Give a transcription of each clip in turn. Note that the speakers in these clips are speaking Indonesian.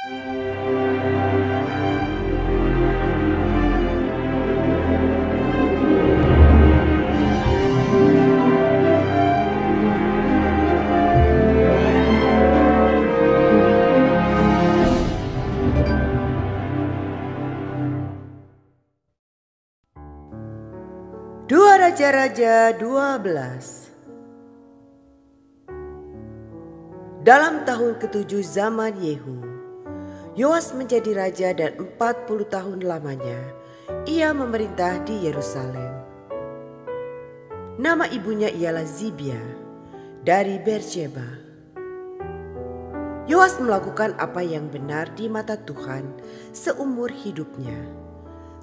Dua Raja-Raja 12. Dalam tahun ke-7 zaman Yehu, Yoas menjadi raja dan 40 tahun lamanya ia memerintah di Yerusalem. Nama ibunya ialah Zibia dari Beersheba. Yoas melakukan apa yang benar di mata Tuhan seumur hidupnya,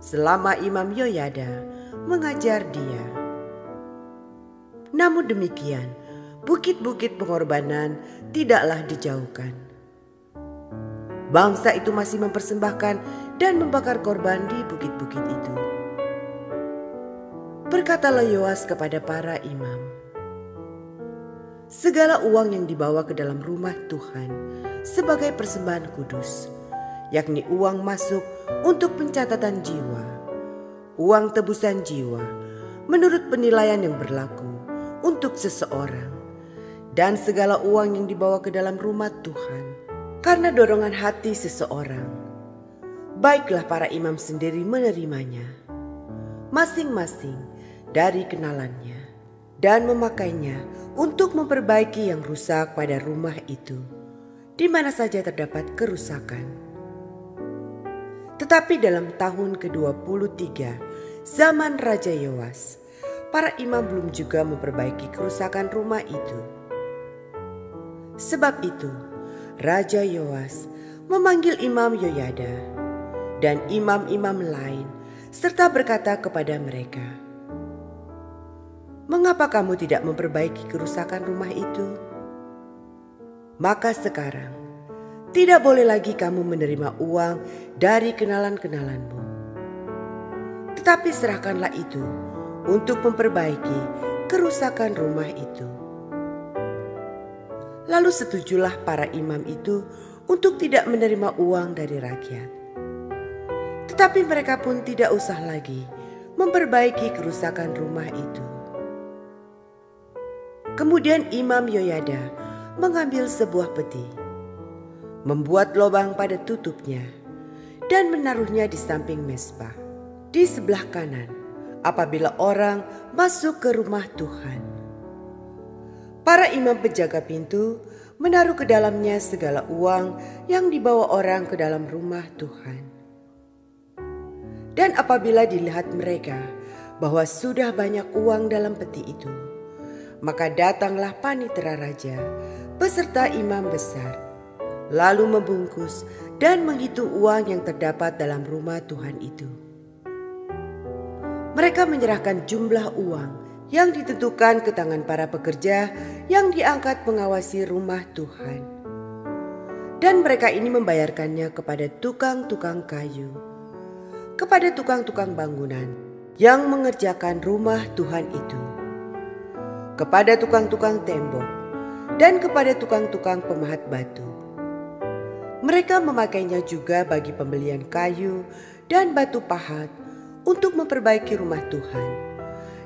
selama Imam Yoyada mengajar dia. Namun demikian, bukit-bukit pengorbanan tidaklah dijauhkan. Bangsa itu masih mempersembahkan dan membakar korban di bukit-bukit itu. Berkatalah Yoas kepada para imam, segala uang yang dibawa ke dalam rumah Tuhan sebagai persembahan kudus, yakni uang masuk untuk pencatatan jiwa, uang tebusan jiwa menurut penilaian yang berlaku untuk seseorang, dan segala uang yang dibawa ke dalam rumah Tuhan karena dorongan hati seseorang, baiklah para imam sendiri menerimanya, masing-masing dari kenalannya, dan memakainya untuk memperbaiki yang rusak pada rumah itu, di mana saja terdapat kerusakan. Tetapi dalam tahun ke-23 zaman Raja Yoas, para imam belum juga memperbaiki kerusakan rumah itu. Sebab itu, Raja Yoas memanggil Imam Yoyada dan imam-imam lain serta berkata kepada mereka, "Mengapa kamu tidak memperbaiki kerusakan rumah itu? Maka sekarang tidak boleh lagi kamu menerima uang dari kenalan-kenalanmu, tetapi serahkanlah itu untuk memperbaiki kerusakan rumah itu." Lalu setujulah para imam itu untuk tidak menerima uang dari rakyat. Tetapi mereka pun tidak usah lagi memperbaiki kerusakan rumah itu. Kemudian Imam Yoyada mengambil sebuah peti, membuat lubang pada tutupnya, dan menaruhnya di samping mezbah, di sebelah kanan, apabila orang masuk ke rumah Tuhan. Para imam penjaga pintu menaruh ke dalamnya segala uang yang dibawa orang ke dalam rumah Tuhan. Dan apabila dilihat mereka bahwa sudah banyak uang dalam peti itu, maka datanglah panitera raja beserta imam besar, lalu membungkus dan menghitung uang yang terdapat dalam rumah Tuhan itu. Mereka menyerahkan jumlah uang yang ditentukan ke tangan para pekerja yang diangkat mengawasi rumah Tuhan. Dan mereka ini membayarkannya kepada tukang-tukang kayu, kepada tukang-tukang bangunan yang mengerjakan rumah Tuhan itu, kepada tukang-tukang tembok, dan kepada tukang-tukang pemahat batu. Mereka memakainya juga bagi pembelian kayu dan batu pahat untuk memperbaiki rumah Tuhan,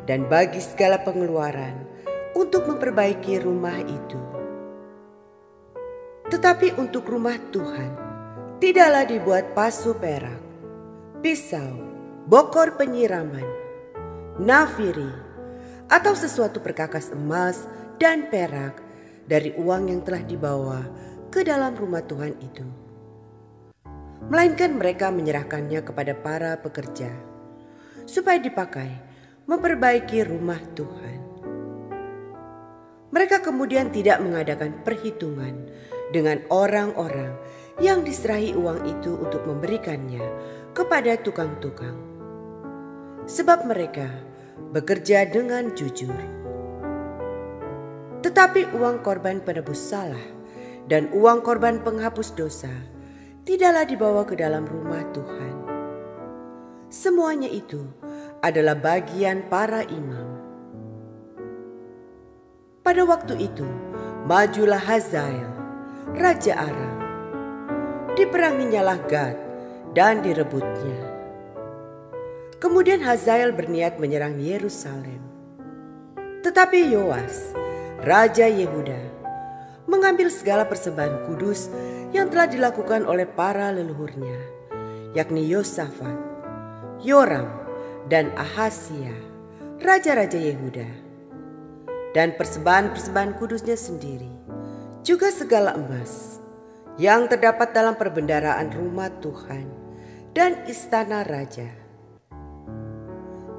dan bagi segala pengeluaran untuk memperbaiki rumah itu. Tetapi untuk rumah Tuhan tidaklah dibuat pasu perak, pisau, bokor penyiraman, nafiri, atau sesuatu perkakas emas dan perak dari uang yang telah dibawa ke dalam rumah Tuhan itu. Melainkan mereka menyerahkannya kepada para pekerja, supaya dipakai memperbaiki rumah Tuhan. Mereka kemudian tidak mengadakan perhitungan dengan orang-orang yang diserahi uang itu untuk memberikannya kepada tukang-tukang, sebab mereka bekerja dengan jujur. Tetapi uang korban penebus salah dan uang korban penghapus dosa tidaklah dibawa ke dalam rumah Tuhan. Semuanya itu adalah bagian para imam. Pada waktu itu, majulah Hazael, Raja Aram, diperanginyalah Gad dan direbutnya. Kemudian Hazael berniat menyerang Yerusalem. Tetapi Yoas, Raja Yehuda, mengambil segala persembahan kudus yang telah dilakukan oleh para leluhurnya, yakni Yosafat, Yoram, dan Ahasia, raja-raja Yehuda, dan persembahan-persembahan kudusnya sendiri, juga segala emas yang terdapat dalam perbendaharaan rumah Tuhan dan istana raja.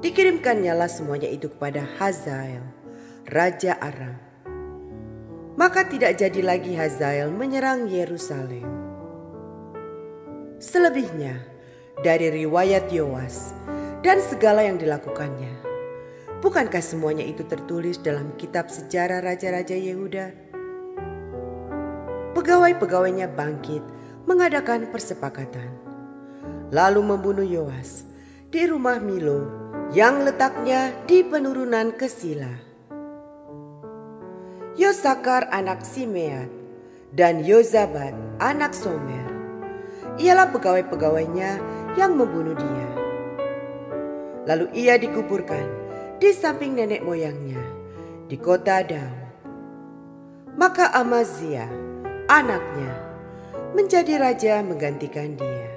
Dikirimkannyalah semuanya itu kepada Hazael, Raja Aram. Maka tidak jadi lagi Hazael menyerang Yerusalem. Selebihnya dari riwayat Yoas dan segala yang dilakukannya, bukankah semuanya itu tertulis dalam kitab sejarah raja-raja Yehuda? Pegawai-pegawainya bangkit mengadakan persepakatan, lalu membunuh Yoas di rumah Milo yang letaknya di penurunan ke Sila. Yosakar anak Simeat dan Yozabat anak Somer, ialah pegawai-pegawainya yang membunuh dia. Lalu ia dikuburkan di samping nenek moyangnya di kota Daud. Maka Amazia, anaknya, menjadi raja menggantikan dia.